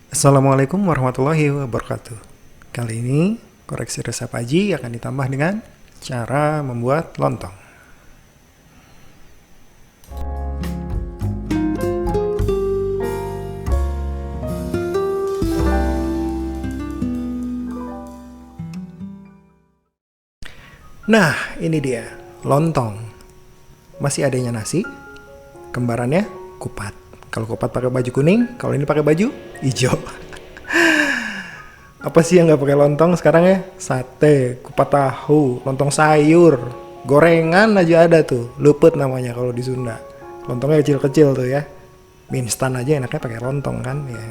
Assalamualaikum warahmatullahi wabarakatuh. Kali ini koreksi resep Aji akan ditambah dengan cara membuat lontong. Nah, ini dia, lontong. Masih adanya nasi, kembarannya kupat. Kalau kupat pakai baju kuning, kalau ini pakai baju hijau. Apa sih yang nggak pakai lontong sekarang ya? Sate, kupat tahu, lontong sayur, gorengan aja ada tuh. Lepet namanya kalau di Sunda. Lontongnya kecil-kecil tuh ya. Mie instan aja enaknya pakai lontong kan ya.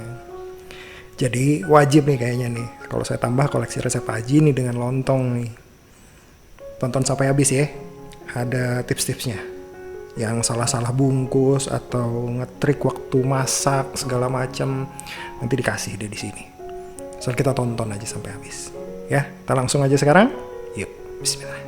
Jadi wajib nih kayaknya nih. Kalau saya tambah koleksi resep Aji nih dengan lontong nih. Tonton sampai habis ya. Ada tips-tipsnya. Yang salah-salah bungkus atau ngetrik waktu masak segala macam nanti dikasih deh di sini. Soal kita tonton aja sampai habis. Ya, kita langsung aja sekarang. Yuk, bismillah.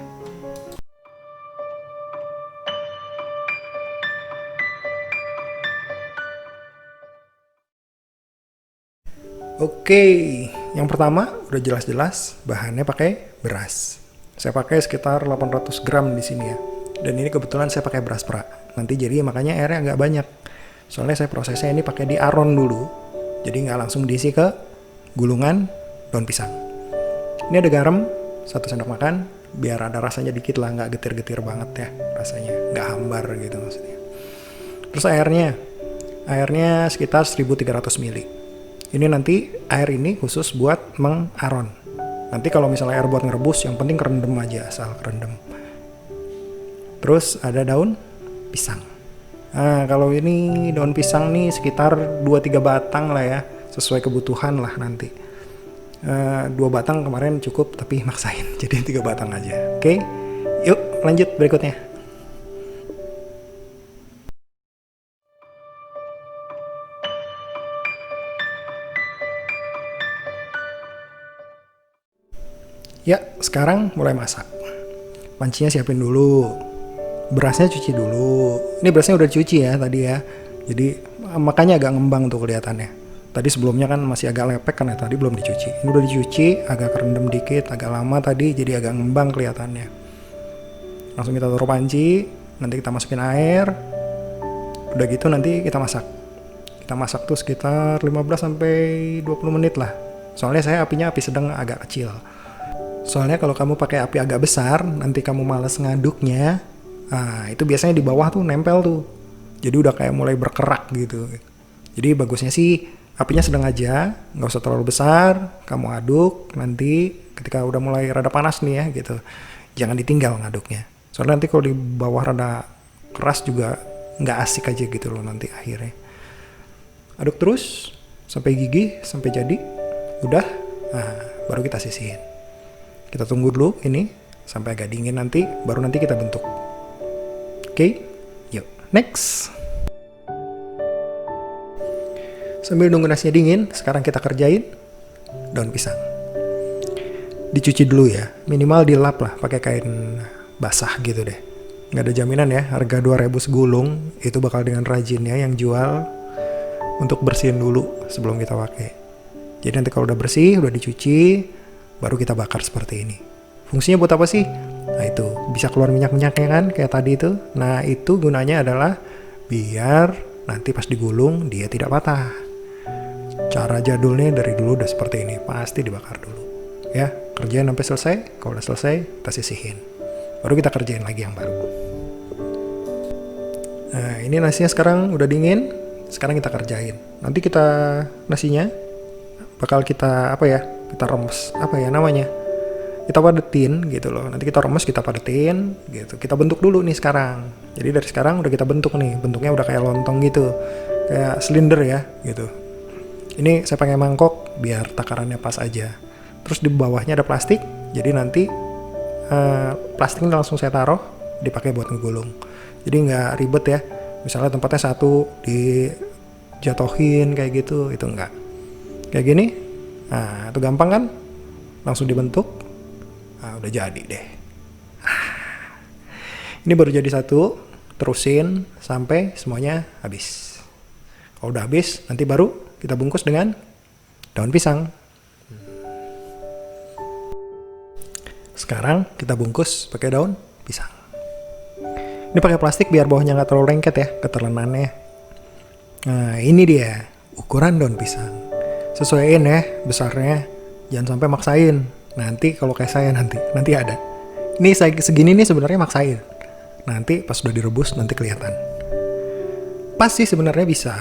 Oke, yang pertama udah jelas-jelas bahannya pakai beras. Saya pakai sekitar 800 gram di sini ya. Dan ini kebetulan saya pakai beras pra. Nanti jadi makanya airnya agak banyak. Soalnya saya prosesnya ini pakai di aron dulu. Jadi nggak langsung diisi ke gulungan daun pisang. Ini ada garam 1 sendok makan. Biar ada rasanya dikit lah, nggak getir-getir banget ya rasanya. Nggak hambar gitu maksudnya. Terus airnya sekitar 1300 ml. Ini nanti air ini khusus buat mengaron. Nanti kalau misalnya air buat ngerebus, yang penting kerendam aja, asal kerendam. Terus ada daun pisang. Nah, kalau ini daun pisang nih sekitar 2-3 batang lah ya, sesuai kebutuhan lah nanti. 2 batang kemarin cukup, tapi maksain, jadi 3 batang aja. Oke, yuk lanjut berikutnya. Ya, sekarang mulai masak. Pancinya siapin dulu. Berasnya cuci dulu. Ini berasnya udah dicuci ya tadi ya. Jadi makanya agak ngembang tuh kelihatannya. Tadi sebelumnya kan masih agak lepek karena tadi belum dicuci. Ini udah dicuci, agak kerendam dikit, agak lama tadi jadi agak ngembang kelihatannya. Langsung kita taruh panci, nanti kita masukin air. Udah gitu nanti kita masak. Kita masak tuh sekitar 15 sampai 20 menit lah. Soalnya saya apinya api sedang agak kecil. Soalnya kalau kamu pakai api agak besar, nanti kamu males ngaduknya. Nah, itu biasanya di bawah tuh nempel tuh. Jadi udah kayak mulai berkerak gitu. Jadi bagusnya sih apinya sedang aja, nggak usah terlalu besar. Kamu aduk, nanti ketika udah mulai rada panas nih ya gitu. Jangan ditinggal ngaduknya. Soalnya nanti kalau di bawah rada keras juga nggak asik aja gitu loh nanti akhirnya. Aduk terus sampai gigih, sampai jadi. Udah, nah, baru kita sisihin. Kita tunggu dulu ini sampai agak dingin nanti, baru nanti kita bentuk. Oke, yuk next. Sambil nunggu nasinya dingin, sekarang kita kerjain daun pisang. Dicuci dulu ya, minimal dilap lah pakai kain basah gitu deh. Nggak ada jaminan ya, harga 2000 segulung itu bakal dengan rajinnya yang jual untuk bersihin dulu sebelum kita pakai. Jadi nanti kalau udah bersih, udah dicuci, baru kita bakar seperti ini. Fungsinya buat apa sih? Nah itu, bisa keluar minyak-minyaknya kan, kayak tadi itu. Nah itu gunanya adalah biar nanti pas digulung dia tidak patah. Cara jadulnya dari dulu udah seperti ini, pasti dibakar dulu. Ya, kerjain sampai selesai. Kalau udah selesai, kita sisihin. Baru kita kerjain lagi yang baru. Nah ini nasinya sekarang udah dingin. Sekarang kita kerjain. Nanti kita nasinya bakal kita apa ya? Kita remes, apa ya namanya, kita padetin gitu loh. Nanti kita remes, kita padetin gitu, kita bentuk dulu nih sekarang. Jadi dari sekarang udah kita bentuk nih, bentuknya udah kayak lontong gitu, kayak silinder ya gitu. Ini saya pakai mangkok biar takarannya pas aja. Terus di bawahnya ada plastik, jadi nanti plastiknya langsung saya taruh dipakai buat ngegulung. Jadi nggak ribet ya, misalnya tempatnya satu dijatohin kayak gitu, itu enggak kayak gini. Nah, itu gampang kan? Langsung dibentuk. Nah, udah jadi deh. Ini baru jadi satu. Terusin sampai semuanya habis. Kalau udah habis, nanti baru kita bungkus dengan daun pisang. Sekarang kita bungkus pakai daun pisang. Ini pakai plastik biar bawahnya nggak terlalu lengket ya ketelenannya. Nah ini dia ukuran daun pisang. Sesuaiin ya besarnya, jangan sampai maksain. Nanti kalau kayak saya nanti ada. Ini saya segini nih sebenarnya maksain. Nanti pas udah direbus nanti kelihatan. Pas sih sebenarnya bisa.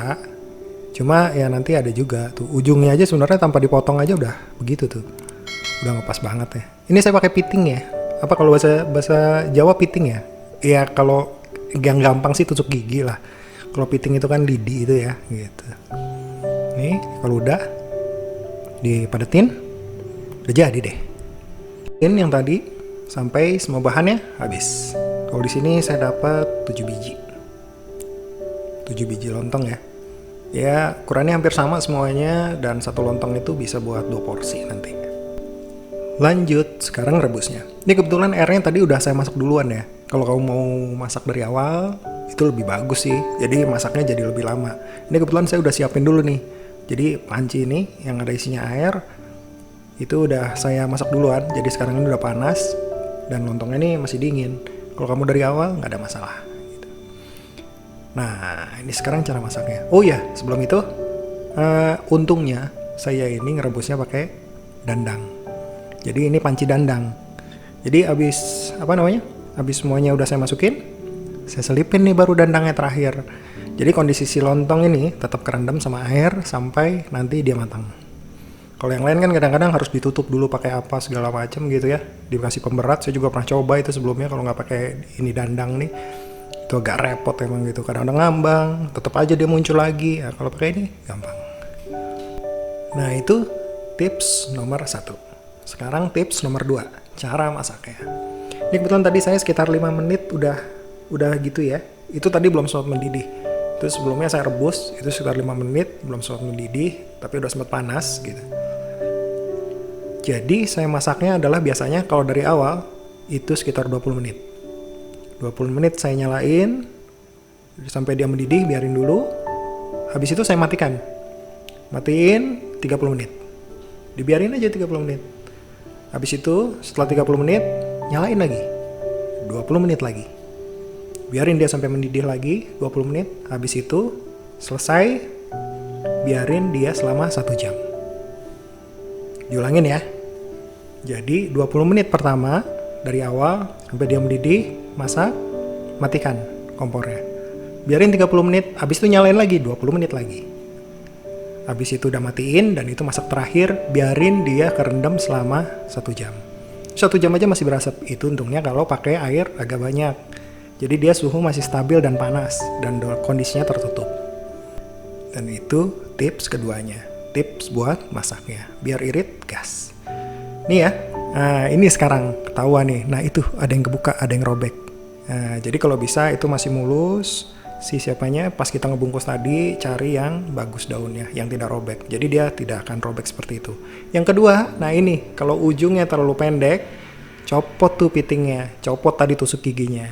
Cuma ya nanti ada juga tuh ujungnya aja sebenarnya tanpa dipotong aja udah begitu tuh. Udah ngepas banget ya. Ini saya pakai piting ya. Apa kalau bahasa Jawa piting ya? Ya kalau yang gampang sih tusuk gigi lah. Kalau piting itu kan lidi itu ya gitu. Nih kalau udah dipadetin udah jadi deh. Ini yang tadi sampai semua bahannya habis. Kalau di sini saya dapat 7 biji. 7 biji lontong ya. Ya ukurannya hampir sama semuanya dan satu lontong itu bisa buat 2 porsi nanti. Lanjut, sekarang rebusnya. Ini kebetulan airnya tadi udah saya masak duluan ya. Kalau kamu mau masak dari awal, itu lebih bagus sih. Jadi masaknya jadi lebih lama. Ini kebetulan saya udah siapin dulu nih. Jadi panci ini yang ada isinya air, itu udah saya masak duluan. Jadi sekarang ini udah panas, dan lontongnya ini masih dingin. Kalau kamu dari awal, nggak ada masalah. Gitu. Nah, ini sekarang cara masaknya. Oh ya, sebelum itu, untungnya saya ini ngerebusnya pakai dandang. Jadi ini panci dandang. Jadi abis semuanya udah saya masukin, saya selipin nih baru dandangnya terakhir. Jadi kondisi si lontong ini tetap kerendam sama air sampai nanti dia matang. Kalau yang lain kan kadang-kadang harus ditutup dulu pakai apa segala macam gitu ya. Dikasih pemberat, saya juga pernah coba itu sebelumnya kalau nggak pakai ini dandang nih. Itu agak repot emang gitu. Kadang-kadang ngambang, tetap aja dia muncul lagi. Ya, kalau pakai ini gampang. Nah itu tips nomor 1. Sekarang tips nomor 2, cara masaknya. Ini kebetulan tadi saya sekitar 5 menit udah gitu ya. Itu tadi belum sempat mendidih. Itu sebelumnya saya rebus, itu sekitar 5 menit belum sempat mendidih, tapi udah sempat panas gitu. Jadi saya masaknya adalah biasanya kalau dari awal itu sekitar 20 menit. 20 menit saya nyalain sampai dia mendidih, biarin dulu. Habis itu saya matikan. Matiin 30 menit. Dibiarin aja 30 menit. Habis itu setelah 30 menit nyalain lagi 20 menit lagi, biarin dia sampai mendidih lagi 20 menit. Habis itu selesai, biarin dia selama 1 jam. Diulangin ya. Jadi 20 menit pertama dari awal sampai dia mendidih, masak, matikan kompornya, biarin 30 menit. Habis itu nyalain lagi 20 menit lagi. Habis itu udah matiin dan itu masak terakhir, biarin dia kerendam selama 1 jam. 1 jam aja masih berasap. Itu untungnya kalau pakai air agak banyak. Jadi dia suhu masih stabil dan panas dan kondisinya tertutup. Dan itu tips keduanya. Tips buat masaknya. Biar irit gas. Nih ya. Nah, ini sekarang ketahuan nih. Nah itu ada yang kebuka, ada yang robek. Nah, jadi kalau bisa itu masih mulus. Siapanya pas kita ngebungkus tadi cari yang bagus daunnya, yang tidak robek. Jadi dia tidak akan robek seperti itu. Yang kedua, nah ini kalau ujungnya terlalu pendek, copot tuh pitingnya, copot tadi tusuk giginya.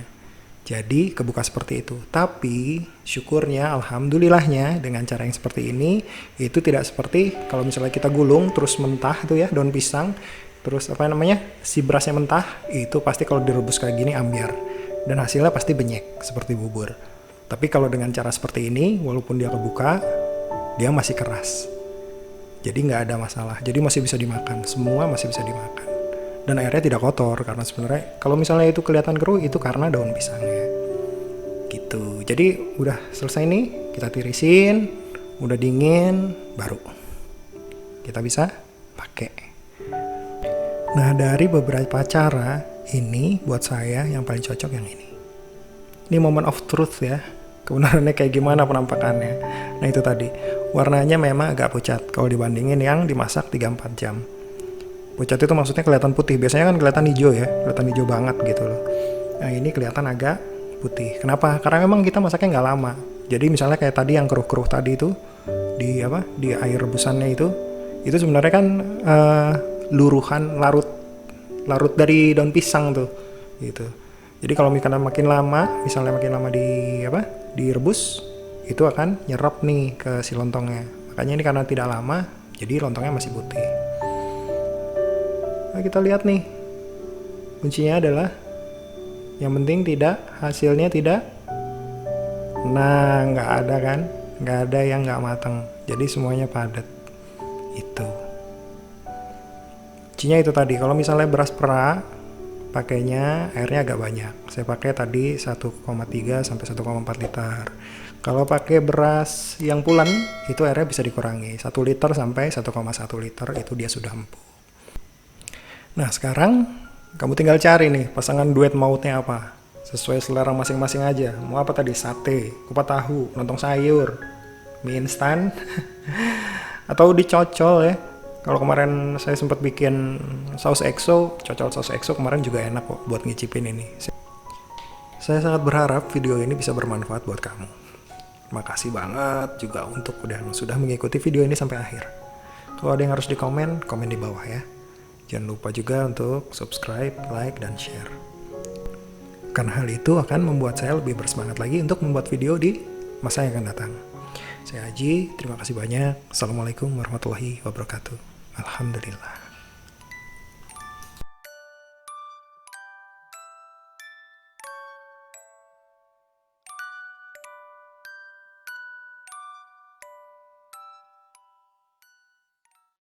Jadi kebuka seperti itu. Tapi syukurnya, alhamdulillahnya dengan cara yang seperti ini itu tidak seperti kalau misalnya kita gulung terus mentah tuh ya daun pisang, terus si berasnya mentah, itu pasti kalau direbus kayak gini ambiar dan hasilnya pasti benyek seperti bubur. Tapi kalau dengan cara seperti ini, walaupun dia kebuka, dia masih keras. Jadi nggak ada masalah. Jadi masih bisa dimakan. Semua masih bisa dimakan. Dan airnya tidak kotor. Karena sebenarnya kalau misalnya itu kelihatan keruh, itu karena daun pisangnya. Gitu. Jadi udah selesai nih. Kita tirisin. Udah dingin. Baru kita bisa pakai. Nah dari beberapa cara, ini buat saya yang paling cocok yang ini. Ini moment of truth ya. Kebenarannya kayak gimana penampakannya. Nah itu tadi. Warnanya memang agak pucat kalau dibandingin yang dimasak 3-4 jam. Pucat itu maksudnya kelihatan putih. Biasanya kan kelihatan hijau ya. Kelihatan hijau banget gitu loh. Nah ini kelihatan agak putih. Kenapa? Karena memang kita masaknya nggak lama. Jadi misalnya kayak tadi yang keruh-keruh tadi itu. Di air rebusannya itu sebenarnya kan luruhan larut dari daun pisang tuh. Gitu. Jadi kalau misalnya makin lama direbus, itu akan nyerap nih ke si lontongnya. Makanya ini karena tidak lama, Jadi lontongnya masih putih. Nah, kita lihat nih. Kuncinya adalah yang penting hasilnya tidak. Nah, nggak ada kan? Nggak ada yang nggak matang. Jadi semuanya padat. Itu. Kuncinya itu tadi. Kalau misalnya beras pera, pakainya airnya agak banyak. Saya pakai tadi 1,3 sampai 1,4 liter. Kalau pakai beras yang pulen, itu airnya bisa dikurangi. 1 liter sampai 1,1 liter itu dia sudah empuk. Nah, sekarang kamu tinggal cari nih pasangan duet mautnya apa. Sesuai selera masing-masing aja. Mau apa tadi? Sate, kupat tahu, lontong sayur, mie instan, atau dicocol ya. Kalau kemarin saya sempat bikin saus EXO, cocol saus EXO kemarin juga enak kok buat ngicipin ini. Saya sangat berharap video ini bisa bermanfaat buat kamu. Makasih banget juga untuk sudah mengikuti video ini sampai akhir. Kalau ada yang harus komen di bawah ya. Jangan lupa juga untuk subscribe, like, dan share. Karena hal itu akan membuat saya lebih bersemangat lagi untuk membuat video di masa yang akan datang. Saya Haji, terima kasih banyak. Assalamualaikum warahmatullahi wabarakatuh. Alhamdulillah.